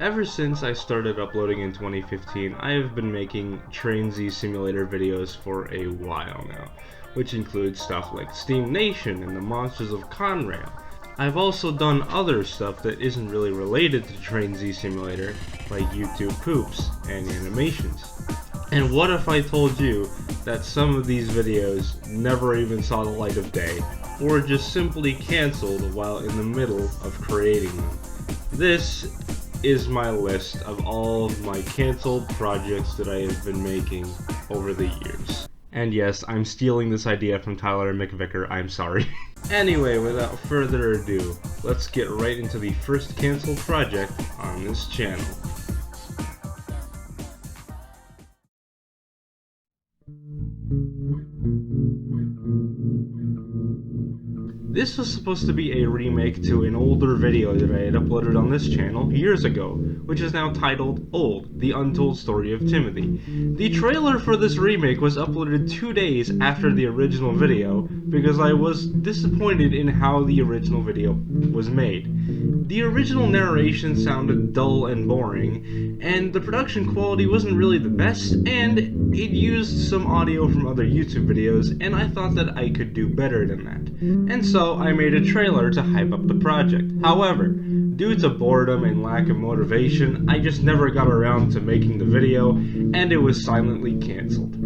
Ever since I started uploading in 2015, I have been making Trendy simulator videos for a while now, which includes stuff like Steam Nation and the monsters of Conrail. I've also done other stuff that isn't really related to Trendy simulator, like YouTube poops and animations. And what if I told you that some of these videos never even saw the light of day, or just simply cancelled while in the middle of creating them? This is my list of all of my cancelled projects that I have been making over the years. And yes, I'm stealing this idea from Tyler McVicker, I'm sorry. Anyway, without further ado, let's get right into the first cancelled project on this channel. This was supposed to be a remake to an older video that I had uploaded on this channel years ago, which is now titled Old, The Untold Story of Timothy. The trailer for this remake was uploaded 2 days after the original video because I was disappointed in how the original video was made. The original narration sounded dull and boring, and the production quality wasn't really the best, and it used some audio from other YouTube videos, and I thought that I could do better than that. And so I made a trailer to hype up the project. However, due to boredom and lack of motivation, I just never got around to making the video, and it was silently cancelled.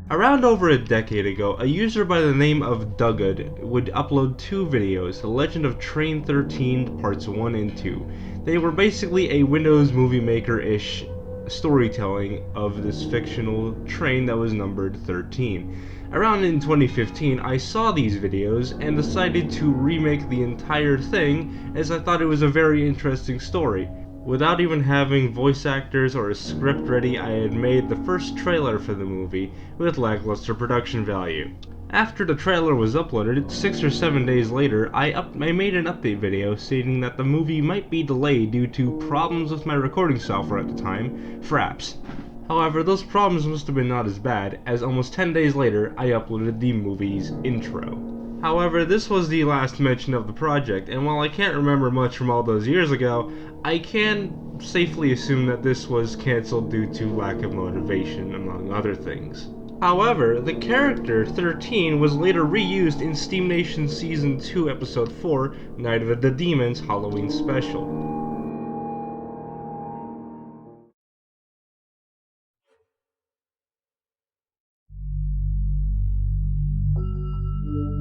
Around over a decade ago, a user by the name of Duggud would upload 2 videos, The Legend of Train 13 Parts 1 and 2. They were basically a Windows Movie Maker-ish storytelling of this fictional train that was numbered 13. Around in 2015, I saw these videos and decided to remake the entire thing as I thought it was a very interesting story. Without even having voice actors or a script ready, I had made the first trailer for the movie with lackluster production value. After the trailer was uploaded, 6 or 7 days later, I made an update video stating that the movie might be delayed due to problems with my recording software at the time, Fraps. However, those problems must have been not as bad, as almost 10 days later, I uploaded the movie's intro. However, this was the last mention of the project, and while I can't remember much from all those years ago, I can safely assume that this was cancelled due to lack of motivation, among other things. However, the character 13 was later reused in Steam Nation Season 2 Episode 4, Night of the Demons Halloween Special.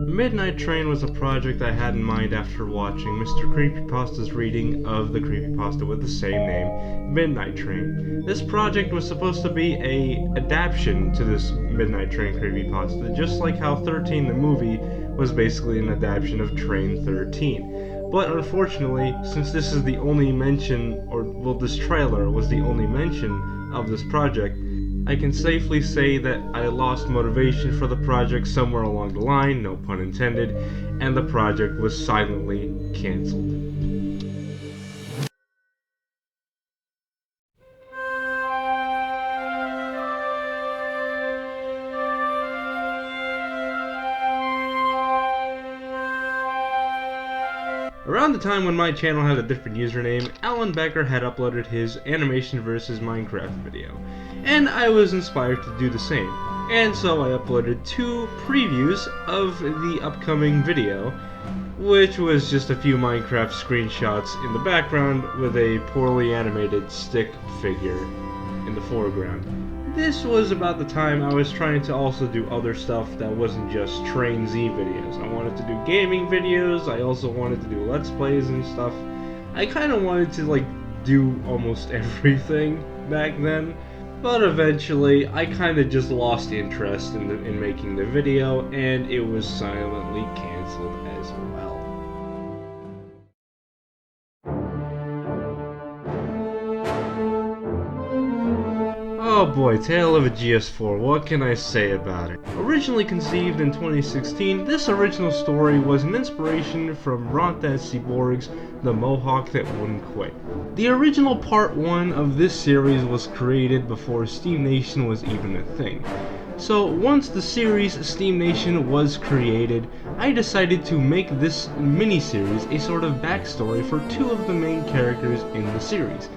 Midnight Train was a project I had in mind after watching Mr. Creepypasta's reading of the creepypasta with the same name, Midnight Train. This project was supposed to be an adaptation to this Midnight Train creepypasta, just like how 13 the movie was basically an adaptation of Train 13. But unfortunately, since this is the only mention, this trailer was the only mention of this project, I can safely say that I lost motivation for the project somewhere along the line, no pun intended, and the project was silently cancelled. Around the time when my channel had a different username, Alan Becker had uploaded his Animation vs. Minecraft video, and I was inspired to do the same. And so I uploaded 2 previews of the upcoming video, which was just a few Minecraft screenshots in the background with a poorly animated stick figure in the foreground. This was about the time I was trying to also do other stuff that wasn't just Train Z videos. I wanted to do gaming videos, I also wanted to do Let's Plays and stuff. I kinda wanted to do almost everything back then, but eventually I kinda just lost interest in making the video, and it was silently cancelled as well. Oh boy, Tale of a GS4, what can I say about it? Originally conceived in 2016, this original story was an inspiration from Ronta Seaborg's The Mohawk That Wouldn't Quit. The original part 1 of this series was created before Steam Nation was even a thing. So once the series Steam Nation was created, I decided to make this mini-series a sort of backstory for two of the main characters in the series.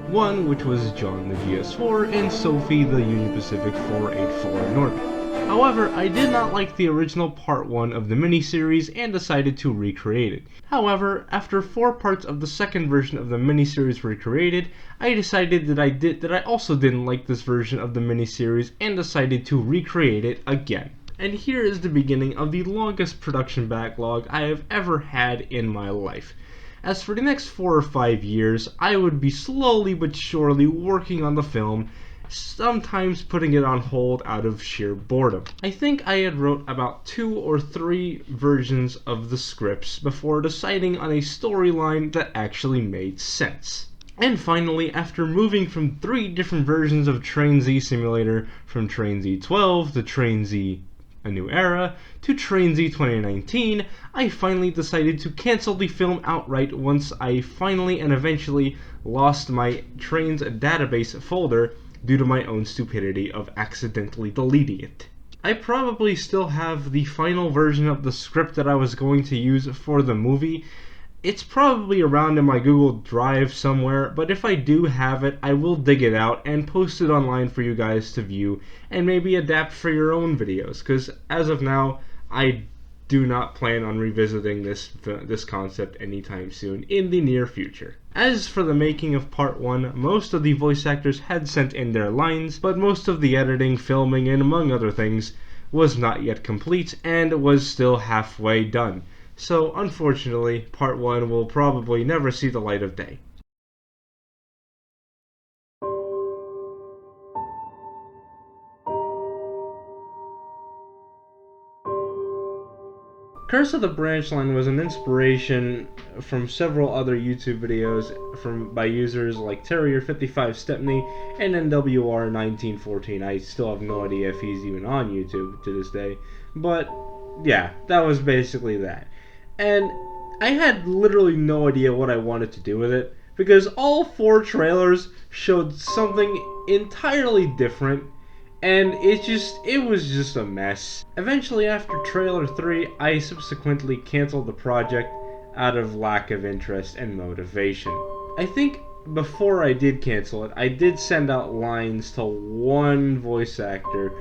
One which was John the GS4 and Sophie the Union Pacific 484 in orbit. However, I did not like the original part 1 of the miniseries and decided to recreate it. However, after 4 parts of the second version of the miniseries were created, I decided that I also didn't like this version of the miniseries and decided to recreate it again. And here is the beginning of the longest production backlog I have ever had in my life. As for the next 4 or 5 years, I would be slowly but surely working on the film, sometimes putting it on hold out of sheer boredom. I think I had wrote about 2 or 3 versions of the scripts before deciding on a storyline that actually made sense. And finally, after moving from 3 different versions of Train Z Simulator, from Train Z 12 to Train Z A New Era to Train Z 2019, I finally decided to cancel the film outright once I finally and eventually lost my Trains database folder due to my own stupidity of accidentally deleting it. I probably still have the final version of the script that I was going to use for the movie. It's probably around in my Google Drive somewhere, but if I do have it, I will dig it out and post it online for you guys to view and maybe adapt for your own videos, because as of now, I do not plan on revisiting this concept anytime soon in the near future. As for the making of part 1, most of the voice actors had sent in their lines, but most of the editing, filming, and among other things was not yet complete and was still halfway done. So unfortunately, part 1 will probably never see the light of day. Curse of the Branch Line was an inspiration from several other YouTube videos by users like Terrier55 Stepney and NWR1914. I still have no idea if he's even on YouTube to this day, but yeah, that was basically that. And I had literally no idea what I wanted to do with it, because all 4 trailers showed something entirely different, and it was just a mess. Eventually, after trailer 3, I subsequently canceled the project out of lack of interest and motivation. I think before I did cancel it, I did send out lines to one voice actor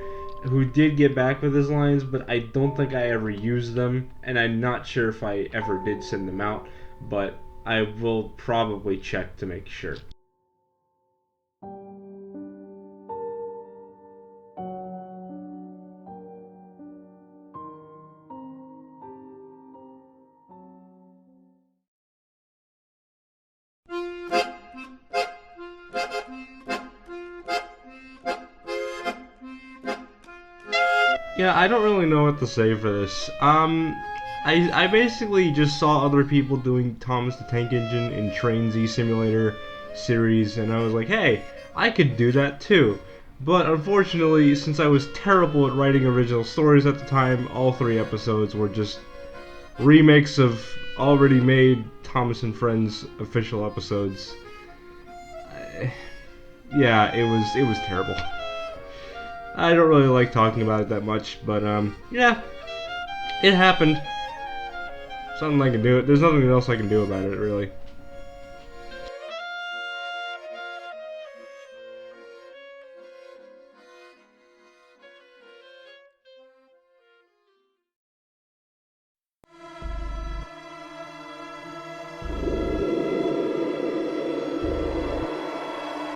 who did get back with his lines, but I don't think I ever used them, and I'm not sure if I ever did send them out, but I will probably check to make sure. Yeah, I don't really know what to say for this. I basically just saw other people doing Thomas the Tank Engine in Train Z Simulator series, and I was like, hey, I could do that too. But unfortunately, since I was terrible at writing original stories at the time, all 3 episodes were just remakes of already made Thomas and Friends official episodes. Yeah, it was terrible. I don't really like talking about it that much, but yeah, it happened. Something I can do. There's nothing else I can do about it, really.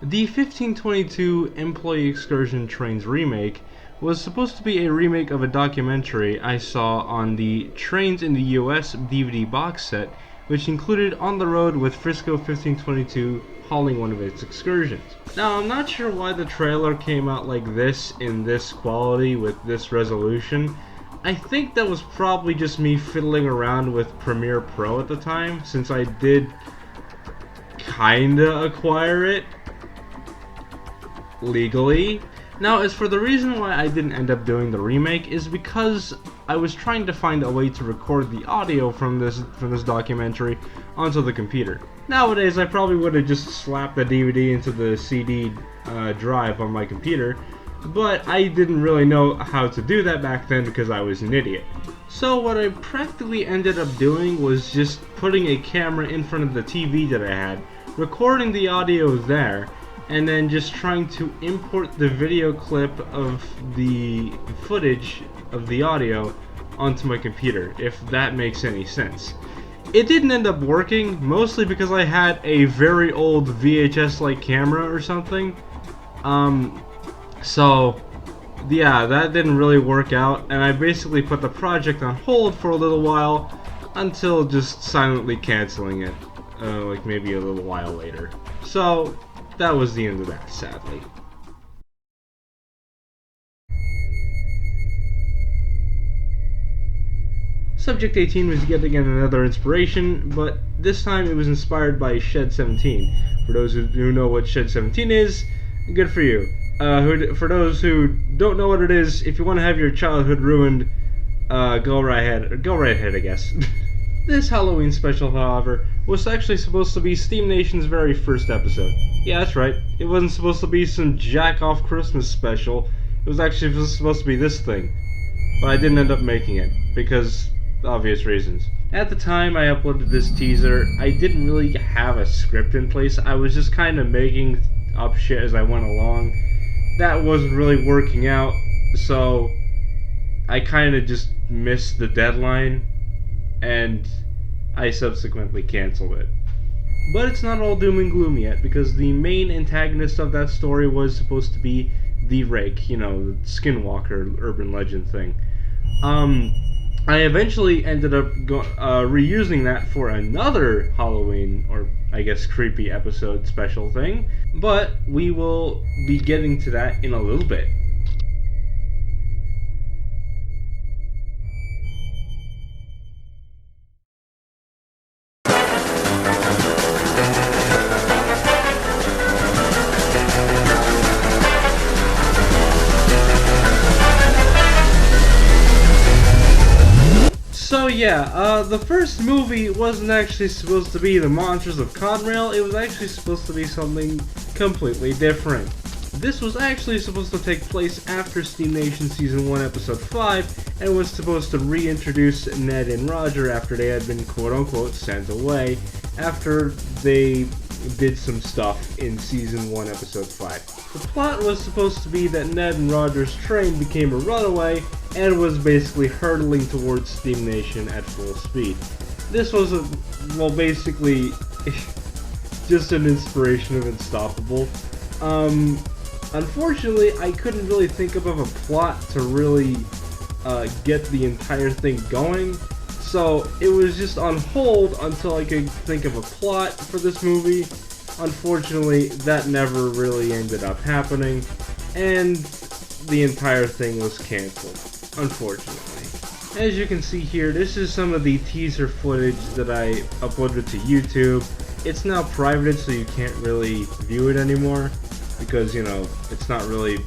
The 1522 Employee Excursion Trains remake was supposed to be a remake of a documentary I saw on the Trains in the US DVD box set, which included On the Road with Frisco 1522 hauling one of its excursions. Now, I'm not sure why the trailer came out like this, in this quality, with this resolution. I think that was probably just me fiddling around with Premiere Pro at the time, since I did kinda acquire it legally, Now, as for the reason why I didn't end up doing the remake is because I was trying to find a way to record the audio from this documentary onto the computer. Nowadays, I probably would have just slapped the DVD into the CD drive on my computer, but I didn't really know how to do that back then because I was an idiot. So what I practically ended up doing was just putting a camera in front of the TV that I had, recording the audio there, and then just trying to import the video clip of the footage of the audio onto my computer, if that makes any sense. It didn't end up working, mostly because I had a very old VHS-like camera or something. So yeah, that didn't really work out, and I basically put the project on hold for a little while until just silently canceling it, like maybe a little while later. So that was the end of that, sadly. Subject 18 was yet again another inspiration, but this time it was inspired by Shed 17. For those who know what Shed 17 is, good for you. For those who don't know what it is, if you want to have your childhood ruined, go right ahead, I guess. This Halloween special, however, was actually supposed to be Steam Nation's very first episode. Yeah, that's right. It wasn't supposed to be some jack-off Christmas special. It was actually supposed to be this thing. But I didn't end up making it, because obvious reasons. At the time I uploaded this teaser, I didn't really have a script in place. I was just kind of making up shit as I went along. That wasn't really working out, so I kind of just missed the deadline, and I subsequently canceled it. But it's not all doom and gloom yet, because the main antagonist of that story was supposed to be the Rake, you know, the Skinwalker urban legend thing. I eventually ended up reusing that for another Halloween, or I guess creepy episode special thing, but we will be getting to that in a little bit. So yeah, the first movie wasn't actually supposed to be The Monsters of Conrail, it was actually supposed to be something completely different. This was actually supposed to take place after Steam Nation Season 1 Episode 5, and was supposed to reintroduce Ned and Roger after they had been quote-unquote sent away, after they did some stuff in Season 1 Episode 5. The plot was supposed to be that Ned and Roger's train became a runaway, and was basically hurtling towards Steam Nation at full speed. This was, basically just an inspiration of Unstoppable. Unfortunately, I couldn't really think of a plot to really get the entire thing going, so it was just on hold until I could think of a plot for this movie. Unfortunately, that never really ended up happening, and the entire thing was cancelled, unfortunately. As you can see here, this is some of the teaser footage that I uploaded to YouTube. It's now private, so you can't really view it anymore, because, you know, it's not really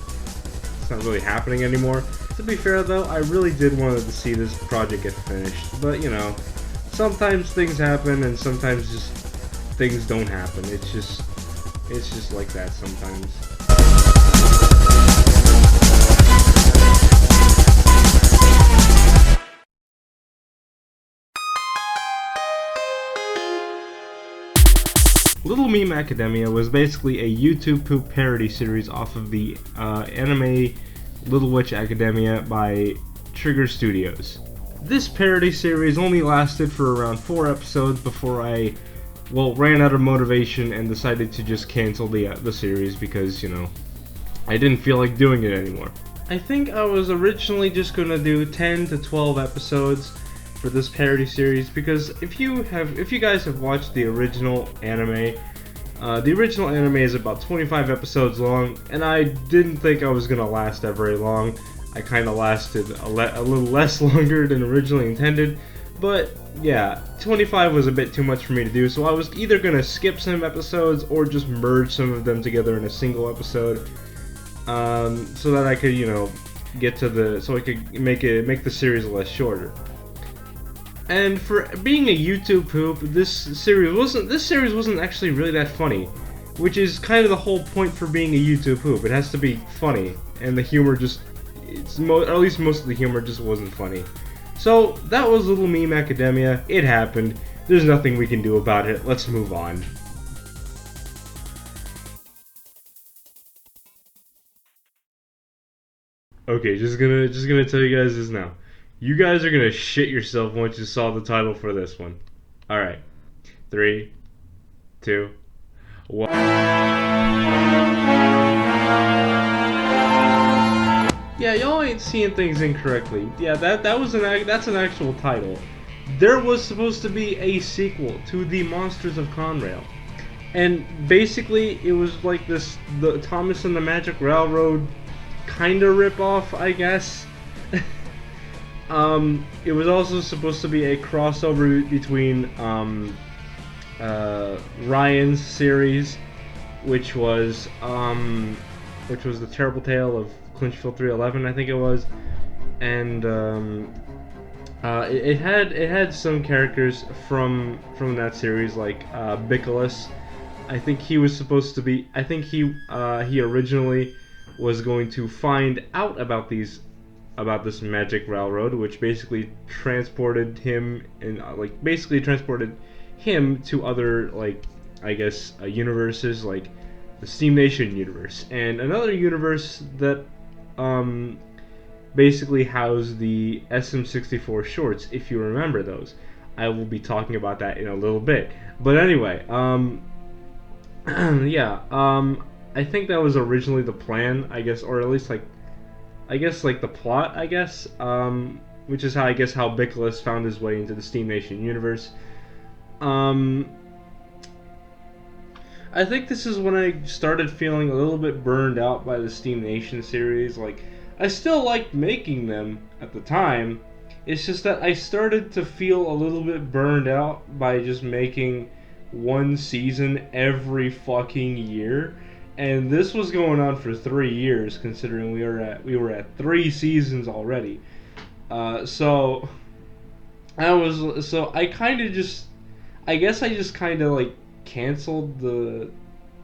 happening anymore. To be fair though, I really did want to see this project get finished, but you know, sometimes things happen and sometimes just things don't happen. It's just like that sometimes. Little Meme Academia was basically a YouTube poop parody series off of the anime Little Witch Academia by Trigger Studios. This parody series only lasted for around 4 episodes before I, ran out of motivation and decided to just cancel the series because, you know, I didn't feel like doing it anymore. I think I was originally just gonna do 10 to 12 episodes for this parody series, because if you guys have watched the original anime is about 25 episodes long, and I didn't think I was gonna last that very long. I kind of lasted a little less longer than originally intended, but yeah, 25 was a bit too much for me to do, so I was either gonna skip some episodes or just merge some of them together in a single episode. so that I could, get to so I could make the series less shorter. And for being a YouTube poop, this series wasn't actually really that funny, which is kind of the whole point for being a YouTube poop. It has to be funny, and the humor or at least most of the humor just wasn't funny. So that was Little Meme Academia. It happened. There's nothing we can do about it. Let's move on. Okay, just gonna tell you guys this now. You guys are gonna shit yourself once you saw the title for this one. All right, 3, 2, 1. Yeah, y'all ain't seeing things incorrectly. Yeah, that's an actual title. There was supposed to be a sequel to The Monsters of Conrail. And basically, it was like the Thomas and the Magic Railroad kind of rip-off, I guess. It was also supposed to be a crossover between Ryan's series, which was The Terrible Tale of Clinchfield 311, I think it was, and it had some characters from that series, like Bicolas. I think he was supposed to be. I think he originally was going to find out about this magic railroad, which basically transported him to other, like, I guess, universes, like the Steam Nation universe and another universe that basically housed the SM64 shorts, if you remember those. I will be talking about that in a little bit. But anyway, yeah, I think that was originally the plan, I guess, or at least like the plot, I guess, which is how Bicolas found his way into the Steam Nation universe. I think this is when I started feeling a little bit burned out by the Steam Nation series. Like, I still liked making them at the time. It's just that I started to feel a little bit burned out by just making one season every fucking year. And this was going on for 3 years, considering we were at 3 seasons already. So I kind of just, I guess I just kind of like canceled the,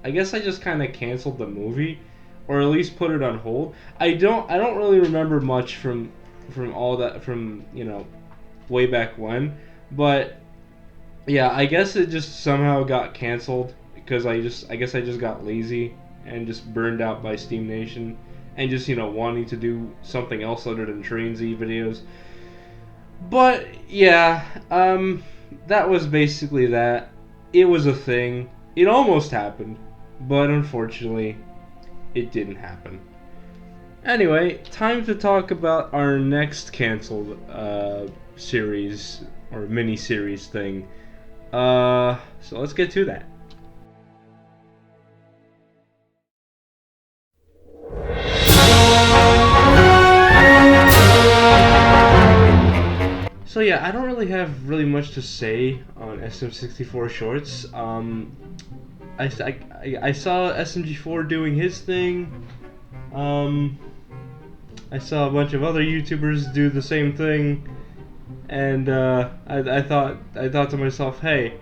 I guess I just kind of canceled the movie, or at least put it on hold. I don't really remember much from all that, from way back when, but yeah, I guess it just somehow got canceled because I guess I just got lazy and just burned out by Steam Nation and just wanting to do something else other than Train Z videos. But yeah, that was basically that. It was a thing. It almost happened, but unfortunately, it didn't happen. Anyway, time to talk about our next canceled series or mini-series thing. So let's get to that. So yeah, I don't really have much to say on SM64 shorts. I saw SMG4 doing his thing. I saw a bunch of other YouTubers do the same thing, and I thought to myself, hey,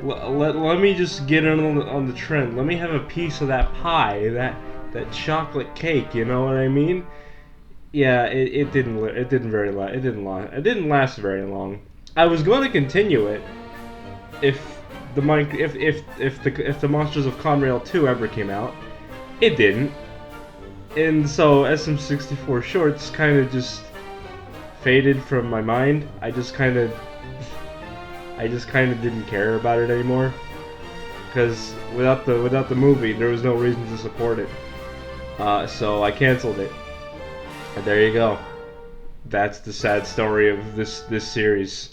let me just get in on the trend. Let me have a piece of that pie, that chocolate cake. You know what I mean? Yeah, it didn't last very long. I was going to continue it if the Monsters of Conrail 2 ever came out. It didn't, and so SM64 shorts kind of just faded from my mind. I just kind of didn't care about it anymore, because without the movie, there was no reason to support it. So I canceled it. And there you go. That's the sad story of this series.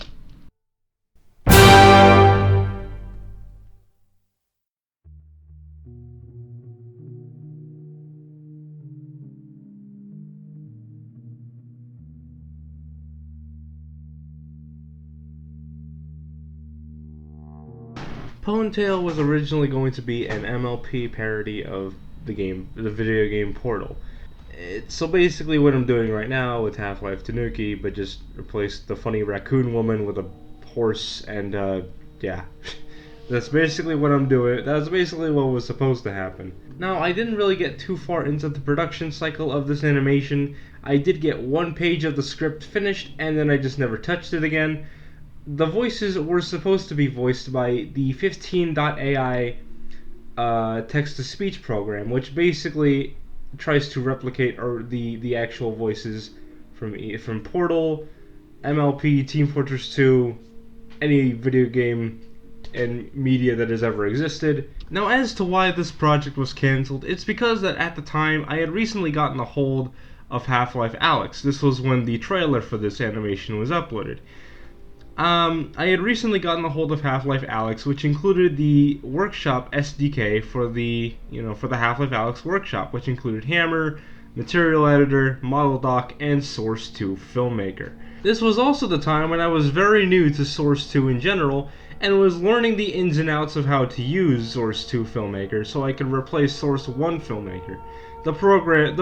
Ponytail was originally going to be an MLP parody of the video game Portal. So basically what I'm doing right now with Half-Life Tanuki, but just replace the funny raccoon woman with a horse, and yeah. That's basically what I'm doing. That's basically what was supposed to happen. Now, I didn't really get too far into the production cycle of this animation. I did get one page of the script finished, and then I just never touched it again. The voices were supposed to be voiced by the 15.ai text-to-speech program, which basically tries to replicate the actual voices from Portal, MLP, Team Fortress 2, any video game and media that has ever existed. Now, as to why this project was cancelled, it's because that at the time I had recently gotten a hold of Half-Life Alyx. This was when the trailer for this animation was uploaded. I had recently gotten a hold of Half-Life Alyx, which included the Workshop SDK for the Half-Life Alyx Workshop, which included Hammer, Material Editor, Model Doc, and Source 2 Filmmaker. This was also the time when I was very new to Source 2 in general, and was learning the ins and outs of how to use Source 2 Filmmaker so I could replace Source 1 Filmmaker, the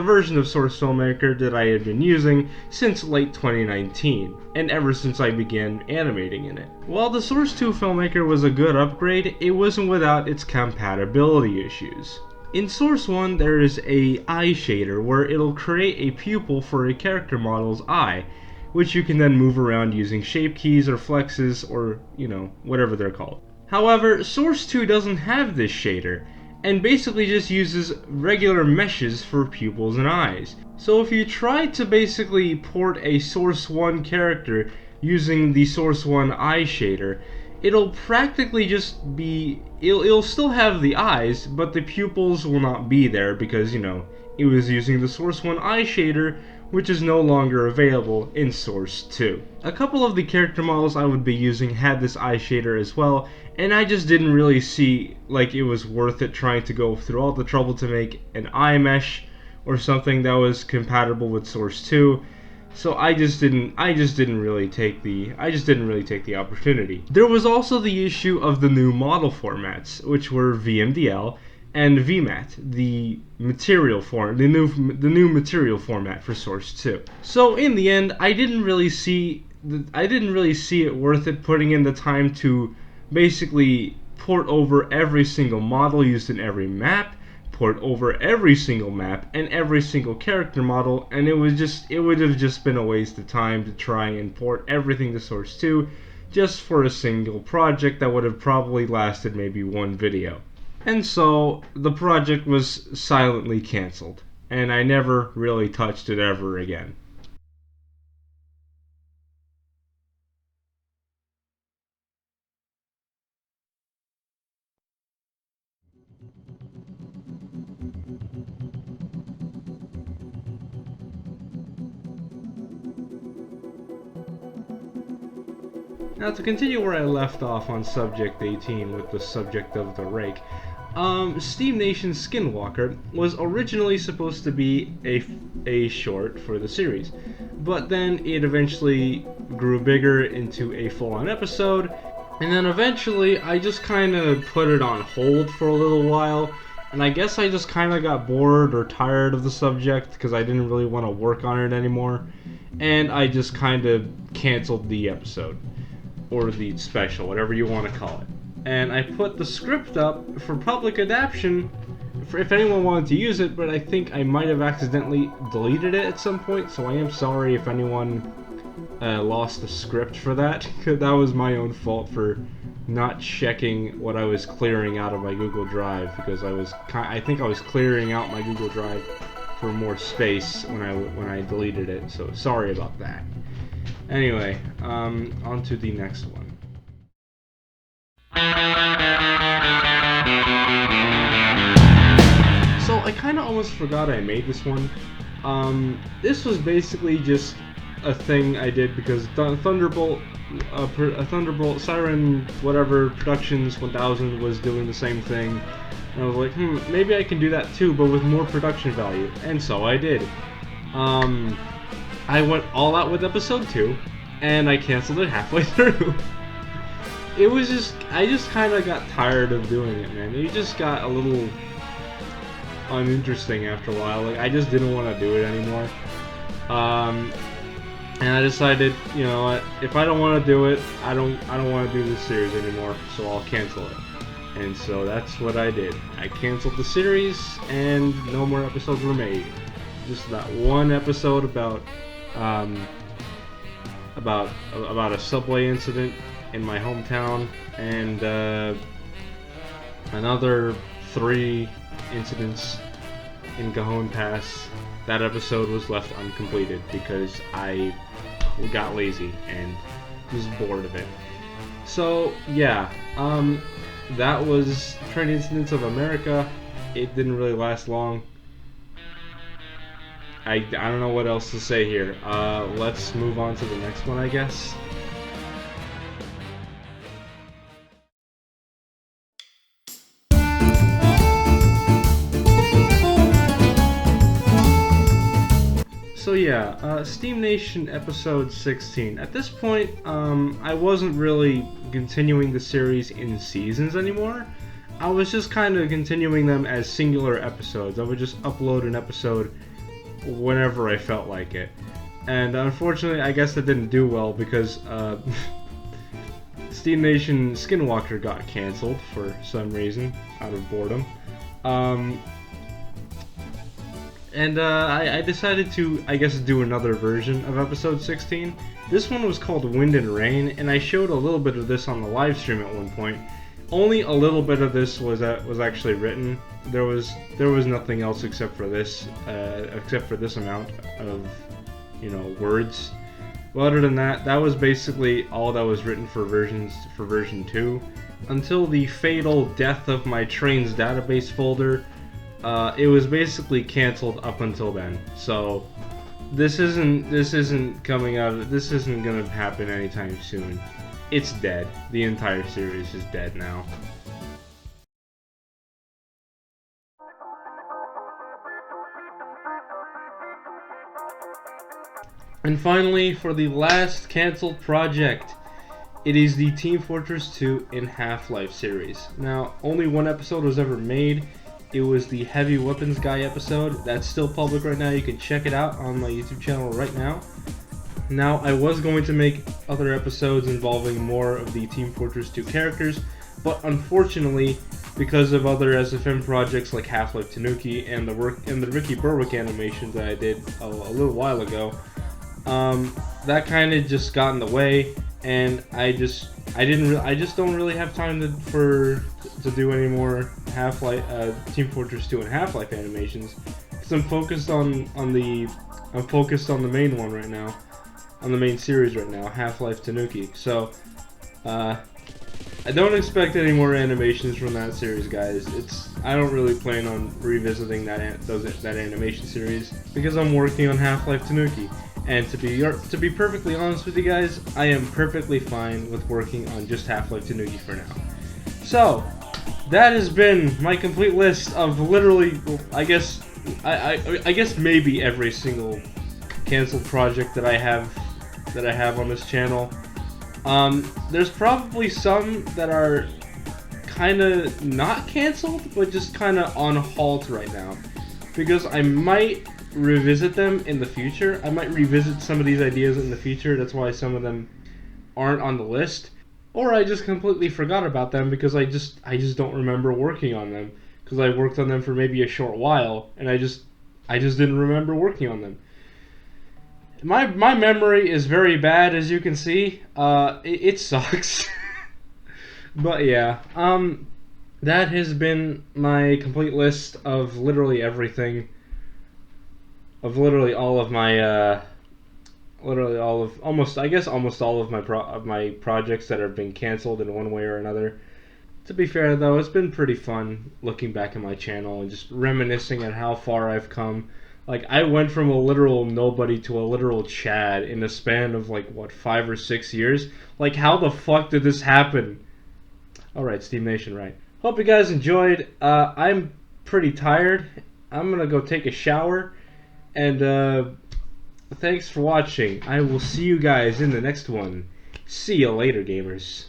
version of Source Filmmaker that I had been using since late 2019, and ever since I began animating in it. While the Source 2 Filmmaker was a good upgrade, it wasn't without its compatibility issues. In Source 1, there is a eye shader where it'll create a pupil for a character model's eye, which you can then move around using shape keys or flexes or, whatever they're called. However, Source 2 doesn't have this shader, and basically just uses regular meshes for pupils and eyes. So if you try to basically port a Source 1 character using the Source 1 eye shader, it'll practically just be, it'll still have the eyes, but the pupils will not be there because, it was using the Source 1 eye shader, which is no longer available in Source 2. A couple of the character models I would be using had this eye shader as well, and I just didn't really see like it was worth it trying to go through all the trouble to make an eye mesh or something that was compatible with Source 2. So I just didn't really take the opportunity. There was also the issue of the new model formats, which were VMDL and VMAT, the new material format for Source 2. So in the end, I didn't really see it worth it putting in the time to basically port over every single model used in every map, port over every single map and every single character model, and it would have just been a waste of time to try and port everything to Source 2 just for a single project that would have probably lasted maybe one video. And so the project was silently cancelled, and I never really touched it ever again. Now, to continue where I left off on Subject 18 with the subject of the rake, Steam Nation's Skinwalker was originally supposed to be a short for the series, but then it eventually grew bigger into a full-on episode, and then eventually I just kind of put it on hold for a little while, and I guess I just kind of got bored or tired of the subject because I didn't really want to work on it anymore, and I just kind of canceled the episode, or the special, whatever you want to call it. And I put the script up for public adaptation for if anyone wanted to use it, but I think I might have accidentally deleted it at some point, so I am sorry if anyone lost the script for that. That was my own fault for not checking what I was clearing out of my Google Drive, because I think I was clearing out my Google Drive for more space when I deleted it, so sorry about that. Anyway, on to the next one. So I kind of almost forgot I made this one. This was basically just a thing I did because Thunderbolt Siren whatever Productions 1000 was doing the same thing. And I was like, maybe I can do that too, but with more production value. And so I did. I went all out with episode 2, and I canceled it halfway through. I just kind of got tired of doing it, man. It just got a uninteresting after a while. Like, I just didn't want to do it anymore. And I decided, you know what, if I don't want to do it, I don't want to do this series anymore, so I'll cancel it. And so that's what I did. I canceled the series, and no more episodes were made. Just that one episode about a subway incident in my hometown, and another 3 incidents in Cajon Pass. That episode was left uncompleted because I got lazy and was bored of it. So yeah, that was Trendy Incidents of America. It didn't really last long. I don't know what else to say here. Let's move on to the next one, I guess. So yeah, Steam Nation episode 16. At this point, I wasn't really continuing the series in seasons anymore. I was just kind of continuing them as singular episodes. I would just upload an episode whenever I felt like it. And unfortunately, I guess that didn't do well because Steam Nation Skinwalker got canceled for some reason, out of boredom. And I decided to, I guess, do another version of episode 16. This one was called Wind and Rain, and I showed a little bit of this on the live stream at one point. Only a little bit of this was actually written. There was nothing else except for this amount of, you know, words. Well, other than that, that was basically all that was written for version 2, until the fatal death of my trains database folder. It was basically canceled up until then. So this isn't coming out. This isn't gonna happen anytime soon. It's dead. The entire series is dead now. And finally, for the last canceled project, it is the Team Fortress 2 in Half-Life series. Now, only one episode was ever made. It was the Heavy Weapons Guy episode. That's still public right now. You can check it out on my YouTube channel right now. Now, I was going to make other episodes involving more of the Team Fortress 2 characters, but unfortunately, because of other SFM projects like Half-Life Tanuki and the Ricky Berwick animations that I did a little while ago, that kind of just got in the way, and I just don't really have time to do any more Half-Life, Team Fortress 2 and Half-Life animations, because I'm focused on the main one right now, on the main series right now, Half-Life Tanuki. So, I don't expect any more animations from that series, guys. I don't really plan on revisiting that animation series because I'm working on Half-Life Tanuki. And to be perfectly honest with you guys, I am perfectly fine with working on just Half-Life Tanuki for now. So, that has been my complete list of literally, I guess maybe every single canceled project that I have on this channel. There's probably some that are kind of not canceled, but just kind of on halt right now, because I might revisit them in the future. I might revisit some of these ideas in the future. That's why some of them aren't on the list, or I just completely forgot about them because I just don't remember working on them, because I worked on them for maybe a short while and I just didn't remember working on them. My memory is very bad, as you can see. It sucks. But yeah, that has been my complete list of literally everything. Of literally all of my, almost all of my projects that have been canceled in one way or another. To be fair though, it's been pretty fun looking back at my channel and just reminiscing at how far I've come. Like, I went from a literal nobody to a literal Chad in a span of, like, what, 5 or 6 years? Like, how the fuck did this happen? Alright, Steam Nation, right. Hope you guys enjoyed. I'm pretty tired. I'm gonna go take a shower. And, thanks for watching. I will see you guys in the next one. See you later, gamers.